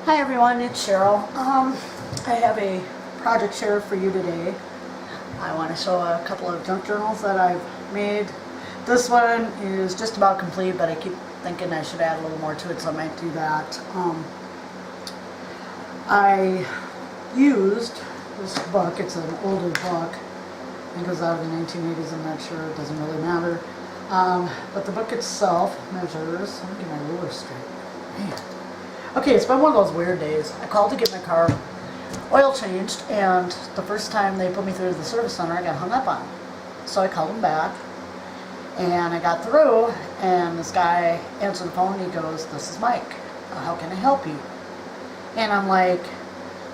Hi everyone, it's Cheryl. I have a project share for you today. I want to show a couple of junk journals that I've made. This one is just about complete, but I keep thinking I should add a little more to it, so I might do that. I used this book. It's an older book. I think it was out of the 1980s. I'm not sure. It doesn't really matter. But the book itself measures. Let me get my ruler straight. Man. Okay, it's been one of those weird days. I called to get my car oil changed, and the first time they put me through to the service center, I got hung up on. So I called them back, and I got through, and this guy answered the phone, and he goes, "This is Mike. How can I help you?" And I'm like,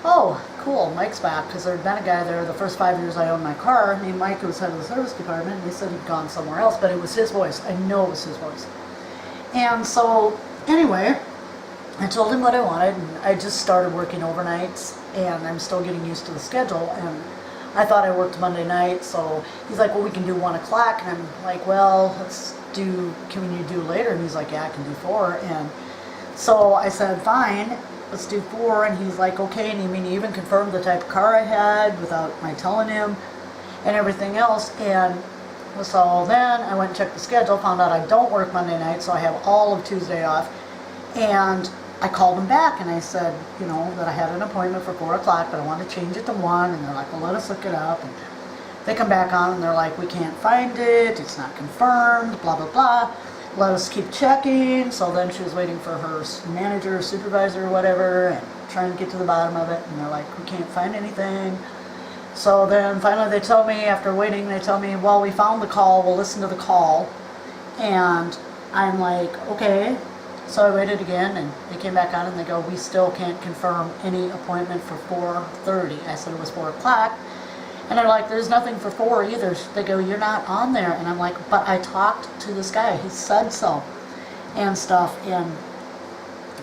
"Oh, cool, Mike's back," because there had been a guy there the first 5 years I owned my car named Mike, who was head of the service department, and they said he'd gone somewhere else, but it was his voice. I know it was his voice. And so, anyway, I told him what I wanted, and I just started working overnights, and I'm still getting used to the schedule, and I thought I worked Monday night, so he's like, "Well, we can do 1 o'clock," and I'm like, "Well, can you do later?" And he's like, "Yeah, I can do 4, and so I said, "Fine, let's do 4, and he's like, "Okay," and he even confirmed the type of car I had without my telling him, and everything else, and so then I went and checked the schedule, found out I don't work Monday night, so I have all of Tuesday off, and I called them back and I said, that I had an appointment for 4 o'clock, but I want to change it to 1, and they're like, "Well, let us look it up," and they come back on and they're like, "We can't find it, it's not confirmed, blah, blah, blah, let us keep checking." So then she was waiting for her manager, supervisor, or whatever, and trying to get to the bottom of it, and they're like, "We can't find anything." So then finally they tell me, after waiting, they tell me, "Well, we found the call, we'll listen to the call," and I'm like, "Okay." So I waited again, and they came back on, and they go, "We still can't confirm any appointment for 4:30. I said it was 4 o'clock. And they're like, "There's nothing for 4 either." They go, "You're not on there." And I'm like, "But I talked to this guy. He said so," and stuff. And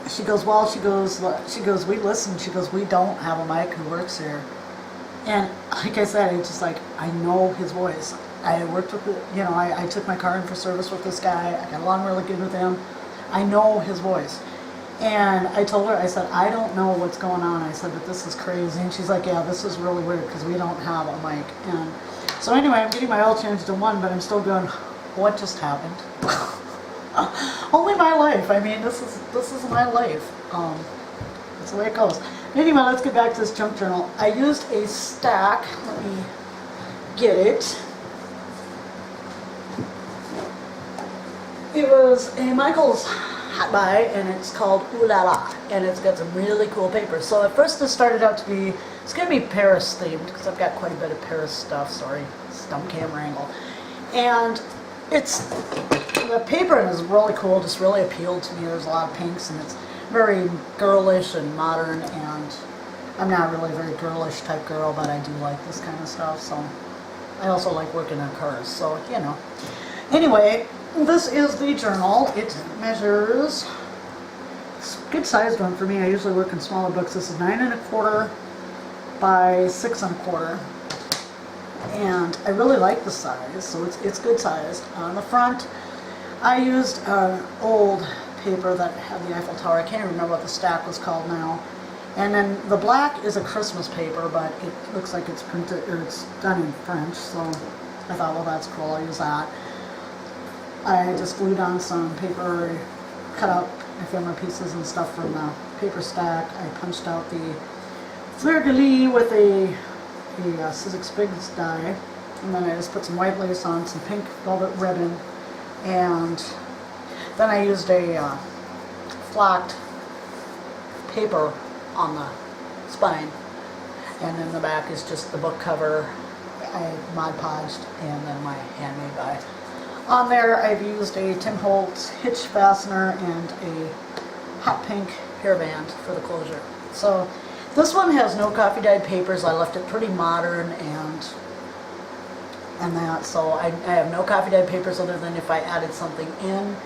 she goes, "We listened." She goes, "We don't have a Mike who works here." And like I said, it's just like, I know his voice. I worked with, I took my car in for service with this guy. I got along really good with him. I know his voice. And I told her, I said, "I don't know what's going on." I said, "But this is crazy." And she's like, "Yeah, this is really weird because we don't have a mic." And so anyway, I'm getting my oil changed to 1, but I'm still going, what just happened? Only my life. I mean, this is my life. That's the way it goes. Anyway, let's get back to this junk journal. I used a stack. Let me get it. It was a Michaels Hot Buy, and it's called Ooh La La, and it's got some really cool papers. So at first this started out to be, it's going to be Paris themed, because I've got quite a bit of Paris stuff. Sorry, stump camera angle. And the paper is really cool, just really appealed to me. There's a lot of pinks, and it's very girlish and modern, and I'm not really a very girlish type girl, but I do like this kind of stuff. So I also like working on cars, so Anyway, this is the journal. It measures, it's a good sized one for me. I usually work in smaller books. This is 9 1/4 by 6 1/4. And I really like the size, so it's good sized. On the front, I used an old paper that had the Eiffel Tower. I can't even remember what the stack was called now. And then the black is a Christmas paper, but it looks like it's printed, or it's done in French, so I thought, well, that's cool, I'll use that. I just glued on some paper, cut out my camera pieces and stuff from the paper stack. I punched out the fleur-de-lis with a Sizzix Figs die, and then I just put some white lace on, some pink velvet ribbon, and then I used a flocked paper on the spine, and then the back is just the book cover. I Mod Podged, and then my handmade die. On there, I've used a Tim Holtz hitch fastener and a hot pink hairband for the closure. So this one has no coffee dyed papers. I left it pretty modern and that. So I have no coffee dyed papers other than if I added something in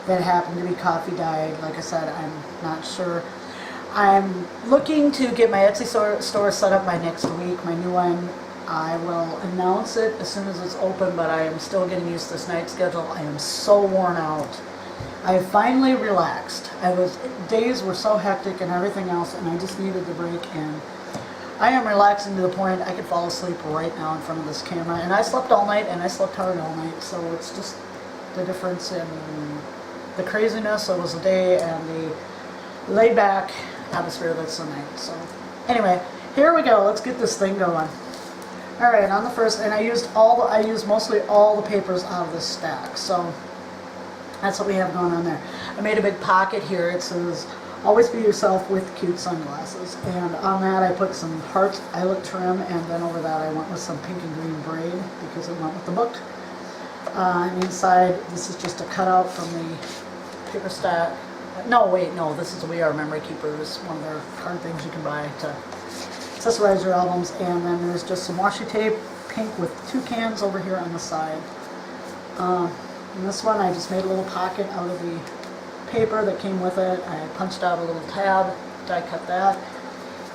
that happened to be coffee dyed. Like I said, I'm not sure. I'm looking to get my Etsy store set up by next week, my new one. I will announce it as soon as it's open, but I am still getting used to this night schedule. I am so worn out. I finally relaxed. Days were so hectic and everything else, and I just needed the break, and I am relaxing to the point I could fall asleep right now in front of this camera. And I slept all night, and I slept hard all night, so it's just the difference in the craziness of the day and the laid back atmosphere that's the night. So anyway, here we go. Let's get this thing going. All right, on the first, and I used mostly all the papers out of this stack. So that's what we have going on there. I made a big pocket here. It says, "Always be yourself with cute sunglasses." And on that I put some heart eyelet trim, and then over that I went with some pink and green braid because it went with the book. And inside, this is just a cutout from the paper stack. No, wait, no, this is We Are Memory Keepers, one of their card things you can buy to accessorize your albums. And then there's just some washi tape, pink with toucans over here on the side. And this one I just made a little pocket out of the paper that came with it. I punched out a little tab, die cut that,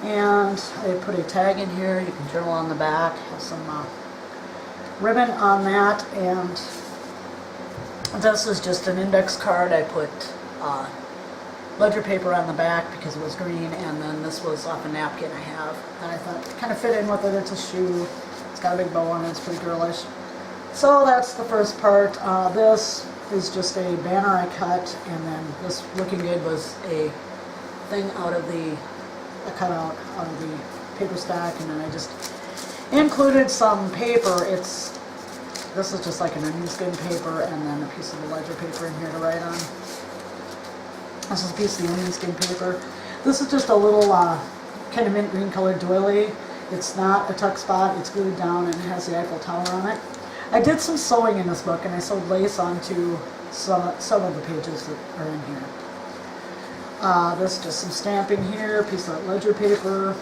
and I put a tag in here. You can journal on the back, have some ribbon on that, and this is just an index card. I put ledger paper on the back because it was green, and then this was off a napkin I have that I thought kind of fit in with it. It's a shoe. It's got a big bow on it. It's pretty girlish. So that's the first part. This is just a banner I cut, and then this Looking Good was a thing a cutout out of the paper stack, and then I just included some paper. This is just like an onion skin paper, and then a piece of the ledger paper in here to write on. This is a piece of the onion skin paper. This is just a little kind of mint green colored doily. It's not a tuck spot, it's glued down, and it has the Eiffel Tower on it. I did some sewing in this book, and I sewed lace onto some of the pages that are in here. This is just some stamping here, a piece of ledger paper.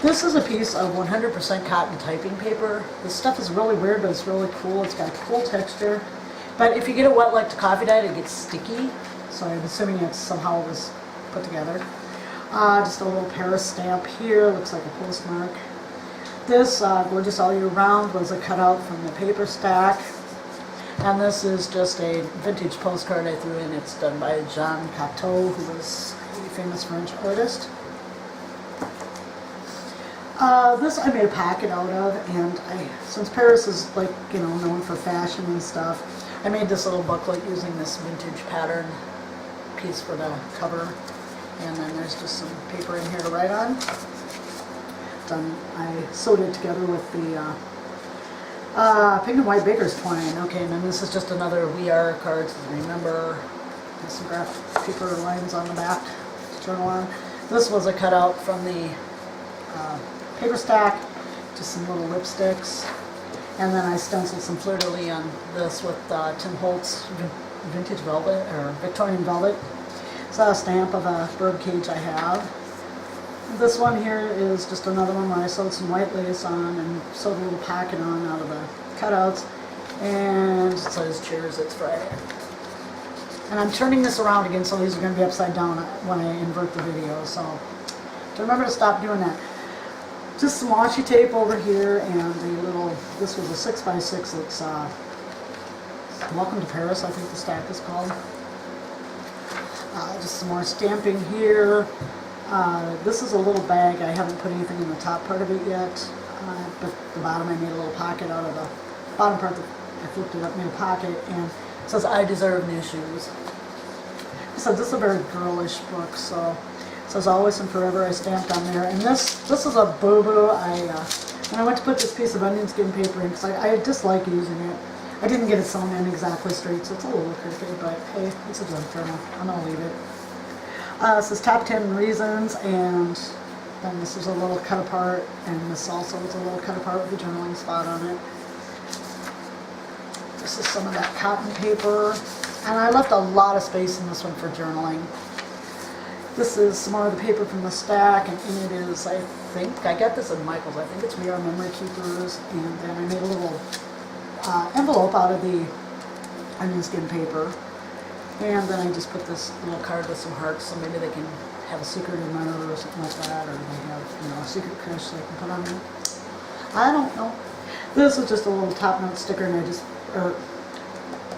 This is a piece of 100% cotton typing paper. This stuff is really weird, but it's really cool. It's got a cool texture. But if you get it wet like the coffee dyed, it gets sticky. So I'm assuming somehow it was put together. Just a little Paris stamp here, looks like a postmark. This Gorgeous All Year Round was a cutout from the paper stack. And this is just a vintage postcard I threw in. It's done by Jean Cocteau, who was a famous French artist. This I made a pocket out of, and since Paris is known for fashion and stuff, I made this little booklet using this vintage pattern piece for the cover. And then there's just some paper in here to write on. I sewed it together with the pink and white baker's twine. Okay, and then this is just another We Are card to remember. There's some graph paper lines on the back to journal on. This was a cutout from the paper stack, just some little lipsticks. And then I stenciled some fleur-de-lis on this with Tim Holtz vintage velvet, or Victorian velvet. It's a stamp of a bird cage I have. This one here is just another one where I sewed some white lace on and sewed a little pocket on out of the cutouts. And it says, "Cheers, it's Friday." And I'm turning this around again, so these are going to be upside down when I invert the video. So remember to stop doing that. Just some washi tape over here, and this was a 6x6. It's Welcome to Paris, I think the stack is called. Just some more stamping here. This is a little bag. I haven't put anything in the top part of it yet, but the bottom I made a little pocket out of the bottom part. I flipped it up, made a pocket, and it says, "I deserve new shoes." So this is a very girlish book, so it says "Always and Forever." I stamped on there, and this is a boo-boo. When I went to put this piece of onion skin paper in, because I dislike using it. I didn't get it sewn in exactly straight, so it's a little crooked, but hey, it's a junk journal. I'm going to leave it. This is Top 10 Reasons, and then this is a little cut apart, and this also is a little cut apart with a journaling spot on it. This is some of that cotton paper, and I left a lot of space in this one for journaling. This is some more of the paper from the stack, and in it is, I got this at Michael's, I think it's We Are Memory Keepers, and then I made a little envelope out of the onion skin paper. And then I just put this little card with some hearts, so maybe they can have a secret admirer or something like that, or they have, a secret crush they can put on there. I don't know. This is just a little top note sticker, and I just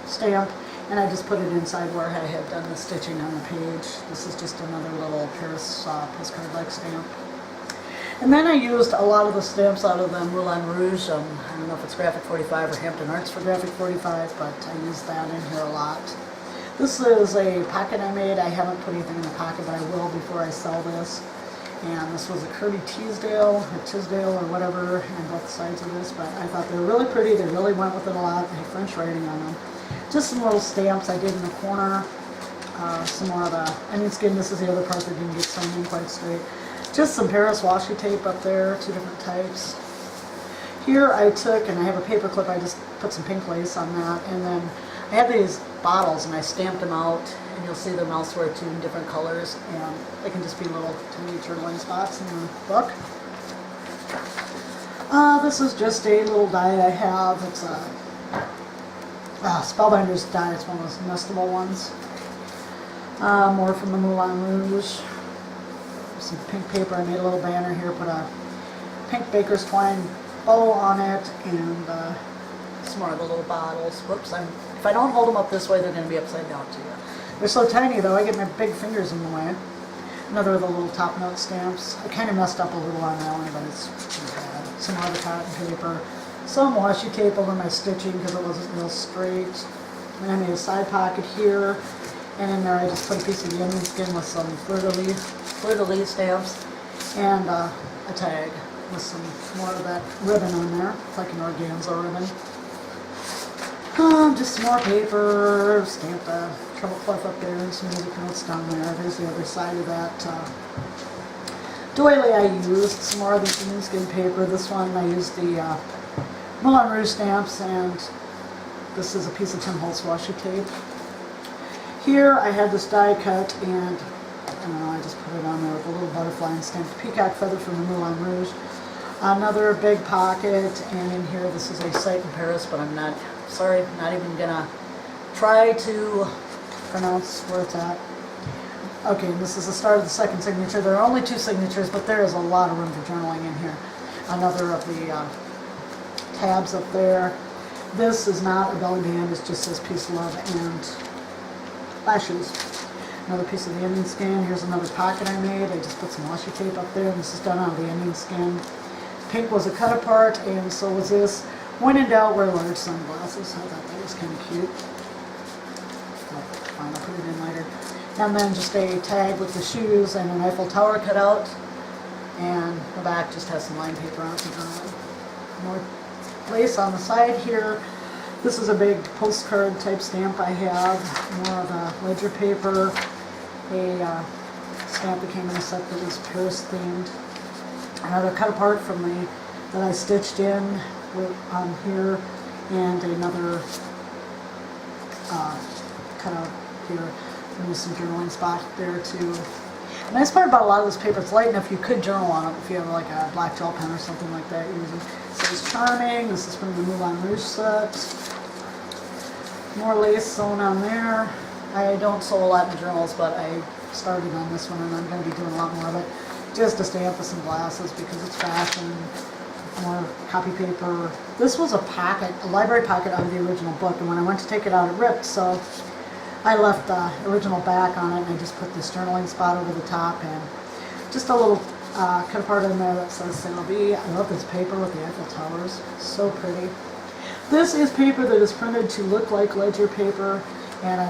stamp, And I just put it inside where I had done the stitching on the page. This is just another little Paris postcard-like stamp. And then I used a lot of the stamps out of the Moulin Rouge. I don't know if it's Graphic 45 or Hampton Arts for Graphic 45, but I used that in here a lot. This is a pocket I made. I haven't put anything in the pocket, but I will before I sell this. And this was a Kirby Teasdale or Tisdale or whatever on both sides of this, but I thought they were really pretty. They really went with it a lot. They had French writing on them. Just some little stamps I did in the corner. Some more of the onion skin. This is the other part that didn't get sewn in quite straight. Just some Paris washi tape up there, 2 different types. Here I took, and I have a paper clip, I just put some pink lace on that, and then I had these bottles and I stamped them out, and you'll see them elsewhere too in different colors, and they can just be little tiny journaling spots in the book. This is just a little die I have. It's a Spellbinders die. It's one of those nestable ones. More from the Moulin Rouge. Some pink paper. I made a little banner here, put a pink baker's twine bow on it, and some more of the little bottles. Whoops, if I don't hold them up this way, they're going to be upside down to you. They're so tiny though, I get my big fingers in the way. Another of the little top note stamps. I kind of messed up a little on that one, but it's too bad. Some more of the cotton paper. Some washi tape over my stitching because it wasn't real straight. And I made a side pocket here, and in there I just put a piece of the onion skin with some fleur-de-lis stamps, and a tag with some more of that ribbon on there. It's like an organza ribbon. Just some more paper, stamped a treble cloth up there, and some music notes down there. There's the other side of that doily I used. Some more of the onion skin paper. This one I used the Moulin Rouge stamps, and this is a piece of Tim Holtz washi tape. Here I had this die cut, and I don't know, I just put it on there with a little butterfly and stamped a peacock feather from the Moulin Rouge. Another big pocket, and in here this is a site in Paris, but I'm not even gonna try to pronounce where it's at. Okay, and this is the start of the second signature. There are only 2 signatures, but there is a lot of room for journaling in here. Another of the tabs up there. This is not a belly band, it just says peace, love, and lashes. Another piece of the onion skin. Here's another pocket I made. I just put some washi tape up there, and this is done out of the onion skin. Pink was a cut apart, and so was this. When in doubt, wear large sunglasses. I thought that was kind of cute. Oh, fine, I'll put it in later. And then just a tag with the shoes and an Eiffel Tower cut out. And the back just has some line paper on it for journaling. More lace on the side here. This is a big postcard type stamp I have. More of a ledger paper. A stamp that came in a set that was Paris themed. Another cut apart from that I stitched in on here, and another cut out here. There's some journaling spot there too. The nice part about a lot of this paper, it's light enough you could journal on it if you have like a black gel pen or something like that. This is Charming. This is from the Moulin Rouge set. More lace sewn on there. I don't sew a lot in journals, but I started on this one, and I'm going to be doing a lot more of it. Just a stamp with some glasses because it's fashion. More copy paper. This was a pocket, a library pocket out of the original book, and when I went to take it out, it ripped, so I left the original back on it, and I just put this journaling spot over the top, and just a little cut apart in there that says Selby. I love this paper with the Eiffel Towers. So pretty. This is paper that is printed to look like ledger paper, and I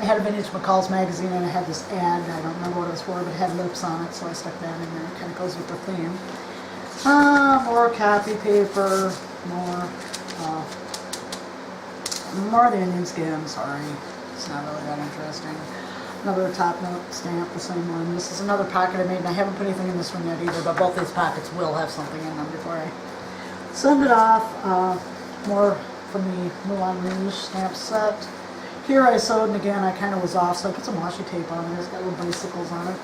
had a Vintage McCall's magazine, and it had this ad. I don't remember what it was for, but it had lips on it, so I stuck that in there. It kind of goes with the theme. More copy paper, more of the onion skin. Sorry, it's not really that interesting. Another top note stamp, the same one. This is another pocket I made, and I haven't put anything in this one yet either, but both these pockets will have something in them before I send it off. More from the Moulin Rouge stamp set. Here I sewed, and again I kind of was off, so I put some washi tape on it. It's got little bicycles on it.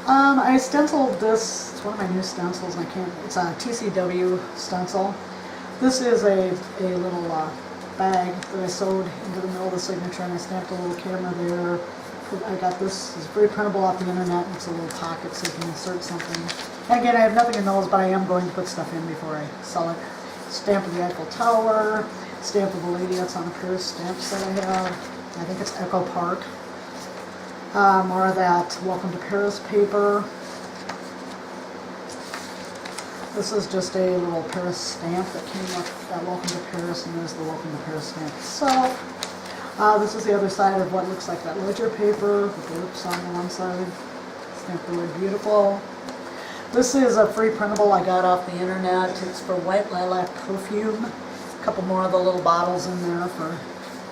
I stenciled this. It's one of my new stencils, and it's a TCW stencil. This is a little bag that I sewed into the middle of the signature, and I stamped a little camera there. I got this. It's very printable off the internet, and it's a little pocket so you can insert something. And again, I have nothing in those, but I am going to put stuff in before I sell it. Stamp of the Eiffel Tower. stamp of a lady that's on a pair of stamps that I have. I think it's Echo Park. More of that Welcome to Paris paper. This is just a little Paris stamp that came with that Welcome to Paris, and there's the Welcome to Paris stamp itself. This is the other side of what looks like that ledger paper with the lips on the one side. Stamped really beautiful. This is a free printable I got off the internet. It's for White Lilac Perfume. A couple more of the little bottles in there for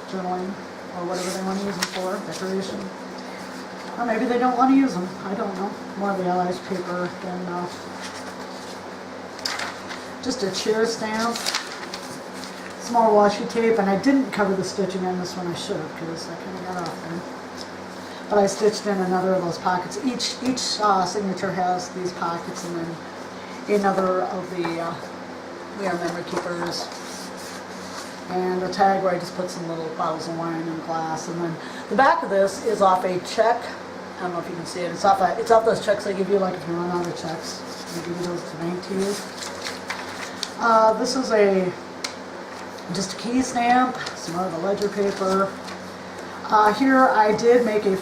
journaling or whatever they want to use them for, decoration. Or maybe they don't want to use them. I don't know. More of the allies paper than just a cheer stamp. Some more washi tape, and I didn't cover the stitching on this one. I should have, because I kind of got off there. But I stitched in another of those pockets. Each signature has these pockets, and then another of the We Are Memory Keepers. And a tag where I just put some little bottles of wine and glass. And then the back of this is off a check. I don't know if you can see it. It's off those checks they give you, like if you run out of checks. They give you those to bank to use. This is just a key stamp, some more of the ledger paper. Here I did make a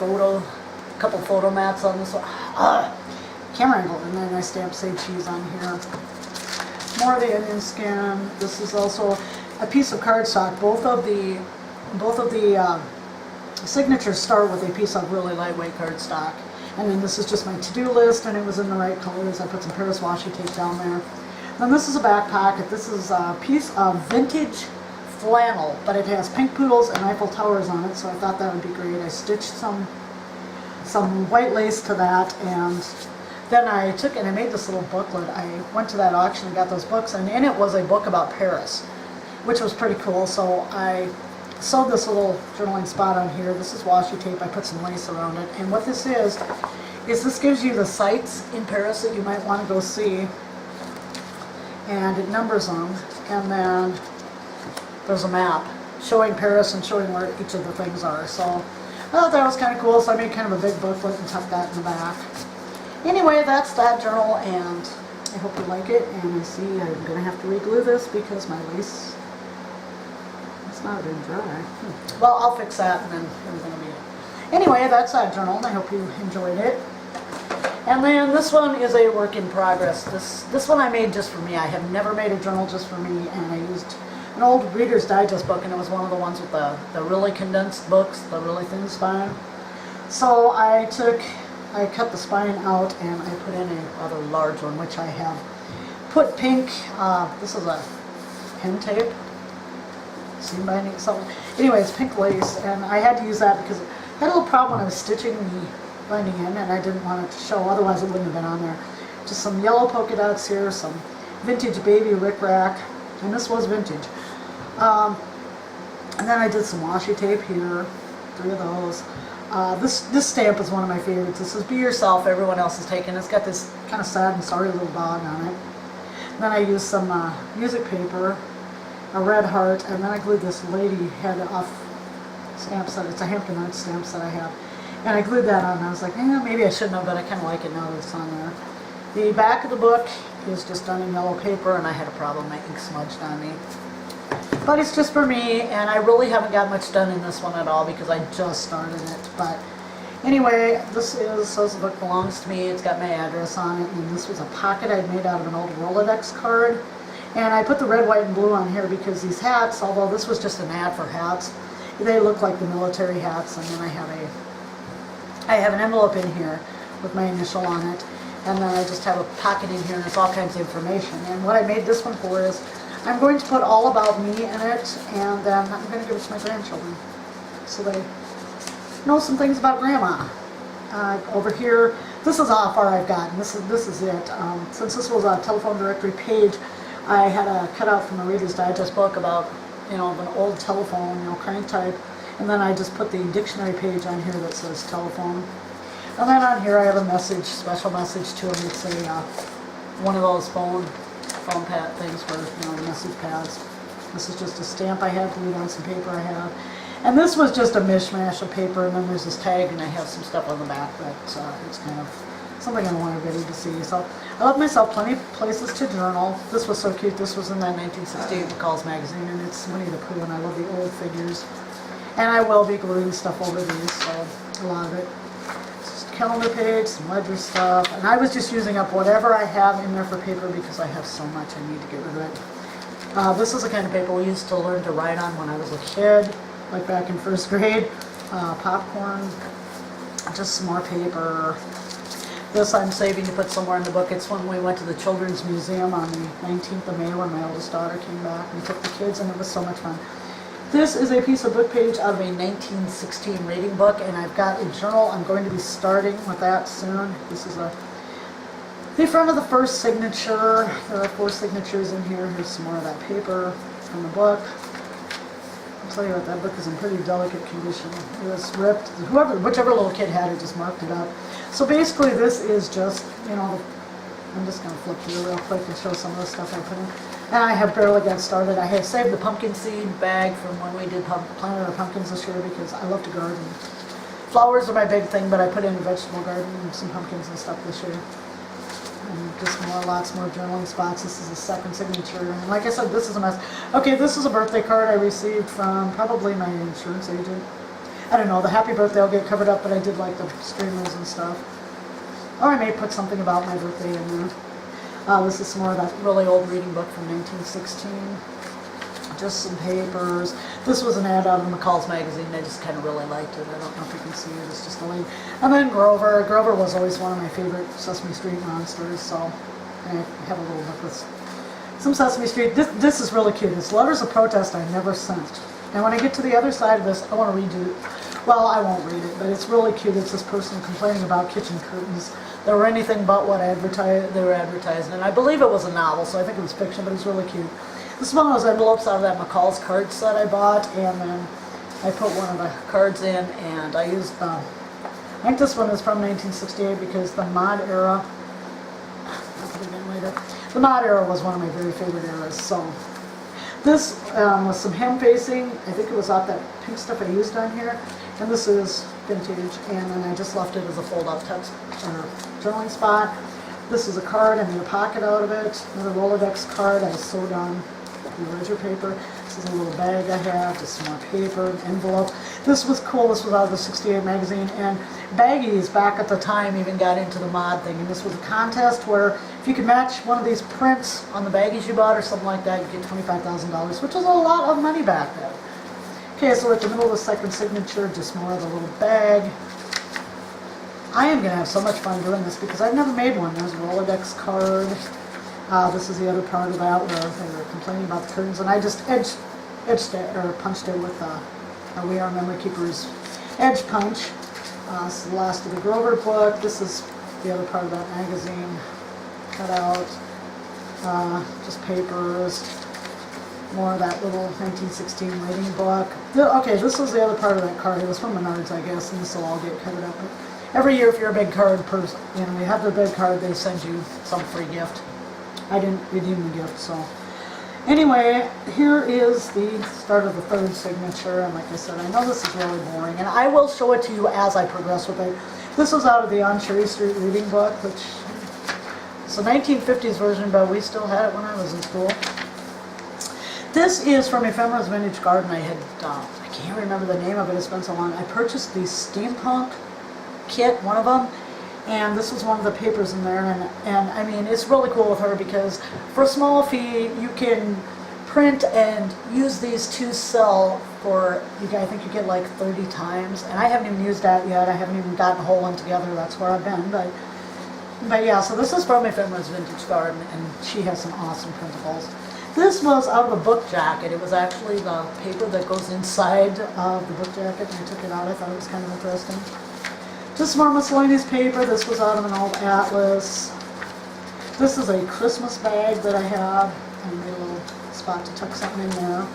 couple photo mats on this one. Camera angle, and then I stamped Say Cheese on here. More of the onion skin. This is also a piece of cardstock. Both of the signatures start with a piece of really lightweight cardstock. And then this is just my to-do list, and it was in the right colors. I put some Paris washi tape down there. Then this is a back pocket. This is a piece of vintage flannel, but it has pink poodles and Eiffel Towers on it, so I thought that would be great. I stitched some white lace to that, and then I took and I made this little booklet. I went to that auction and got those books, and in it was a book about Paris, which was pretty cool. So I sewed this little journaling spot on here. This is washi tape. I put some lace around it, and what this is this gives you the sites in Paris that you might want to go see, and it numbers them, and then there's a map showing Paris and showing where each of the things are. So I thought that was kind of cool, so I made kind of a big booklet and tucked that in the back. Anyway, that's that journal, and I hope you like it. And I see I'm going to have to re-glue this because my lace is not been dry. Well, I'll fix that, and then everything will be it. Anyway, that's that journal, and I hope you enjoyed it. And then this one is a work in progress. This one I made just for me. I have never made a journal just for me, and I used an old Reader's Digest book, and it was one of the ones with the really condensed books, the really thin spine. So I cut the spine out, and I put in a rather large one, which I have put pink, this is a pen tape, seam binding, so anyways, pink lace, and I had to use that because I had a little problem when I was stitching the binding in, and I didn't want it to show, otherwise it wouldn't have been on there. Just some yellow polka dots here, some vintage baby rickrack, and this was vintage. And then I did some washi tape here, 3 of those. This stamp is one of my favorites. This is Be Yourself, Everyone Else is Taken. It's got this kind of sad and sorry little dog on it. And then I used some music paper, a red heart, and then I glued this lady head off stamps. It's a Hampton Arts stamps that I have. And I glued that on, and I was like, maybe I shouldn't have, but I kind of like it now that it's on there. The back of the book is just done in yellow paper, and I had a problem, my ink smudged on me. But it's just for me, and I really haven't got much done in this one at all because I just started it. But anyway, says the book belongs to me. It's got my address on it, and this was a pocket I'd made out of an old Rolodex card. And I put the red, white, and blue on here because these hats, although this was just an ad for hats, they look like the military hats. And then I have an envelope in here with my initial on it, and then I just have a pocket in here, and it's all kinds of information. And what I made this one for is I'm going to put all about me in it, and then I'm going to give it to my grandchildren so they know some things about Grandma. Over here, this is how far I've gotten. This is it. Since this was a telephone directory page, I had a cutout from a Reader's Digest book about, an old telephone, crank type, and then I just put the dictionary page on here that says telephone. And then on here I have a message, special message to them. It's one of those phone pad things for the message pads. This is just a stamp I had glued on some paper I have. And this was just a mishmash of paper, and then there's this tag, and I have some stuff on the back that it's kind of something I want everybody to see. So I left myself plenty of places to journal. This was so cute. This was in that 1968 McCall's magazine, and it's Winnie the Pooh, and I love the old figures. And I will be gluing stuff over these, so a lot of it. Just calendar page, some ledger stuff, and I was just using up whatever I have in there for paper because I have so much I need to get rid of it. This is the kind of paper we used to learn to write on when I was a kid, like back in first grade. Popcorn, just some more paper. This I'm saving to put somewhere in the book. It's when we went to the Children's Museum on the 19th of May when my oldest daughter came back. We took the kids and it was so much fun. This is a piece of book page out of a 1916 reading book, and I've got a journal. I'm going to be starting with that soon. This is the front of the first signature. There are 4 signatures in here. Here's some more of that paper from the book. I'll tell you what, that book is in pretty delicate condition. It was ripped. Whichever little kid had it just marked it up. So basically this is just, you know, I'm just going to flip through real quick and show some of the stuff I put in. And I have barely got started. I have saved the pumpkin seed bag from when we did planted our pumpkins this year because I love to garden. Flowers are my big thing, but I put in a vegetable garden and some pumpkins and stuff this year. And just lots more journaling spots. This is a second signature. And like I said, this is a mess. Okay, this is a birthday card I received from probably my insurance agent. I don't know, the happy birthday will get covered up, but I did like the streamers and stuff. Or I may put something about my birthday in there. This is some more of that really old reading book from 1916. Just some papers. This was an ad out of McCall's magazine. I just kind of really liked it. I don't know if you can see it. It's just a link. And then Grover. Grover was always one of my favorite Sesame Street monsters. So I have a little book with some Sesame Street. This is really cute. It's letters of protest I never sent. And when I get to the other side of this, I want to read it. Well, I won't read it, but it's really cute. It's this person complaining about kitchen curtains that were anything but what they were advertising. And I believe it was a novel, so I think it was fiction, but it's really cute. This is one of those envelopes out of that McCall's card set I bought, and then I put one of the cards in, and I used, I think this one is from 1968 because the mod era, I'll put it in later, the mod era was one of my very favorite eras, so. This was some hem facing. I think it was off that pink stuff I used on here. And this is vintage. And then I just left it as a fold-out text journaling spot. This is a card. I made a pocket out of it. Another Rolodex card I sewed on the ledger paper. This is a little bag I have. Just some more paper, an envelope. This was cool. This was out of the 68 magazine. And Baggies back at the time even got into the mod thing. And this was a contest where if you could match one of these prints on the baggies you bought or something like that, you get $25,000, which was a lot of money back then. Okay, so we're at the middle of the second signature, just more of the little bag. I am going to have so much fun doing this because I've never made one. There's a Rolodex card. This is the other part of that where they were complaining about the curtains, and I just edged it or punched it with We Are Memory Keepers edge punch. This is the last of the Grover book. This is the other part of that magazine. Cut out, just papers, more of that little 1916 reading book. Okay, this was the other part of that card. It was from Menards, I guess, and this will all get covered up. But every year, if you're a big card person, you know, you have the big card, they send you some free gift. I didn't redeem the gift, so. Anyway, here is the start of the third signature, and like I said, I know this is really boring, and I will show it to you as I progress with it. This was out of the On Cherry Street reading book, which it's a 1950s version, but we still had it when I was in school. This is from Ephemera's Vintage Garden. I had, I can't remember the name of it, it's been so long. I purchased the steampunk kit, one of them, and this was one of the papers in there, and I mean, it's really cool with her because for a small fee, you can print and use these to sell for, I think you get like 30 times, and I haven't even used that yet. I haven't even gotten a whole one together. That's where I've been, but yeah, so this is from Ephemera's Vintage Garden, and she has some awesome printables. This was out of a book jacket. It was actually the paper that goes inside of the book jacket, and I took it out. I thought it was kind of interesting. Just more miscellaneous paper. This was out of an old atlas. This is a Christmas bag that I have. I made a little spot to tuck something in there.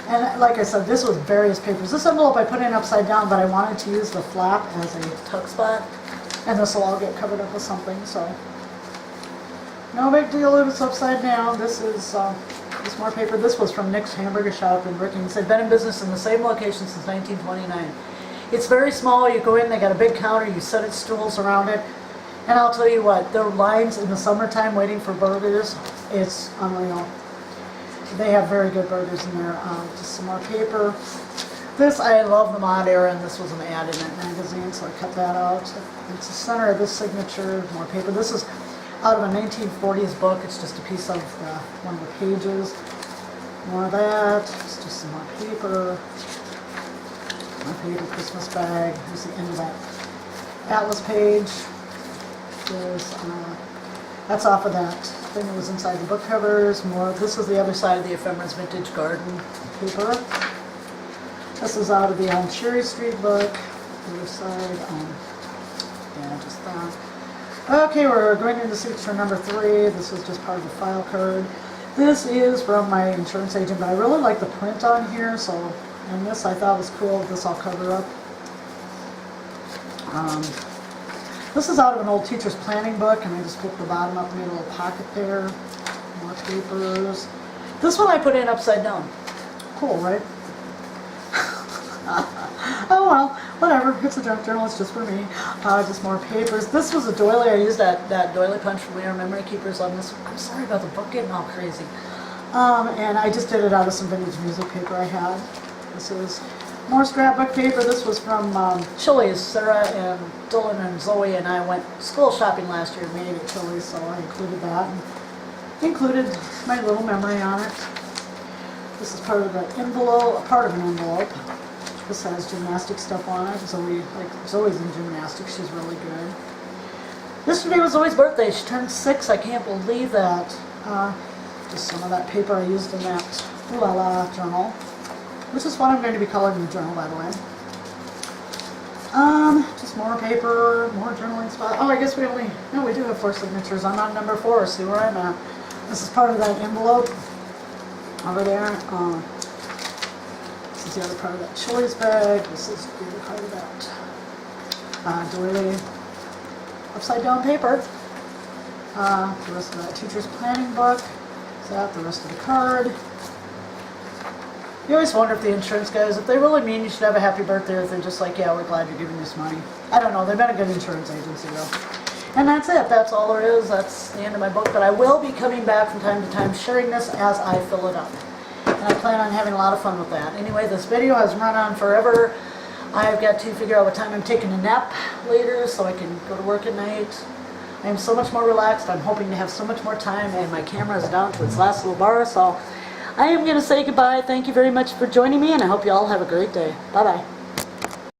And like I said, this was various papers. This envelope I put in upside down, but I wanted to use the flap as a tuck spot. And this will all get covered up with something, so no big deal if it's upside down. This is this more paper. This was from Nick's Hamburger Shop in Brookings. They've been in business in the same location since 1929. It's very small. You go in, they got a big counter, you set its stools around it. And I'll tell you what, the lines in the summertime waiting for burgers, it's unreal. They have very good burgers in there. Just some more paper. This, I love the Mod Era, and this was an ad in that magazine, so I cut that out. It's the center of this signature, more paper. This is out of a 1940s book. It's just a piece of one of the pages. More of that. It's just some more paper. More paper, Christmas bag. Here's the end of that Atlas page. That's off of that thing that was inside the book covers. More. This is the other side of the Ephemeris Vintage Garden paper. This is out of the Cherry Street book. The other side. Yeah, just that. Okay, we're going into signature number 3. This is just part of the file card. This is from my insurance agent, but I really like the print on here, so, and this I thought was cool. This I'll cover up. This is out of an old teacher's planning book, and I just flipped the bottom up, made a little pocket there. More papers. This one I put in upside down. Cool, right? Oh well, whatever. It's a junk journal. It's just for me. Just more papers. This was a doily. I used that doily punch from We Are Memory Keepers on this. I'm sorry about the book getting all crazy. And I just did it out of some vintage music paper I had. This is more scrapbook paper. This was from Chili's. Sarah and Dylan and Zoe and I went school shopping last year, made at Chili's, so I included that. And included my little memory on it. This is part of the envelope, part of an envelope. This has gymnastic stuff on it. Zoe's in gymnastics. She's really good. Yesterday was Zoe's birthday. She turned 6. I can't believe that. Just some of that paper I used in that Ooh La La journal, which is what I'm going to be coloring the journal, by the way. Just more paper, more journaling spots. Oh, I guess we do have 4 signatures. I'm on number 4. See where I'm at. This is part of that envelope over there. This is the other part of that Chili's bag. This is the other part of that doily. Upside down paper. The rest of that teacher's planning book. Is that the rest of the card? You always wonder if the insurance guys, if they really mean you should have a happy birthday, or if they're just like, yeah, we're glad you're giving us money. I don't know. They've been a good insurance agency, though. And that's it. That's all there is. That's the end of my book. But I will be coming back from time to time, sharing this as I fill it up. And I plan on having a lot of fun with that. Anyway, this video has run on forever. I've got to figure out what time I'm taking a nap later so I can go to work at night. I am so much more relaxed. I'm hoping to have so much more time, and my camera is down to its last little bar, so I am going to say goodbye. Thank you very much for joining me, and I hope you all have a great day. Bye-bye.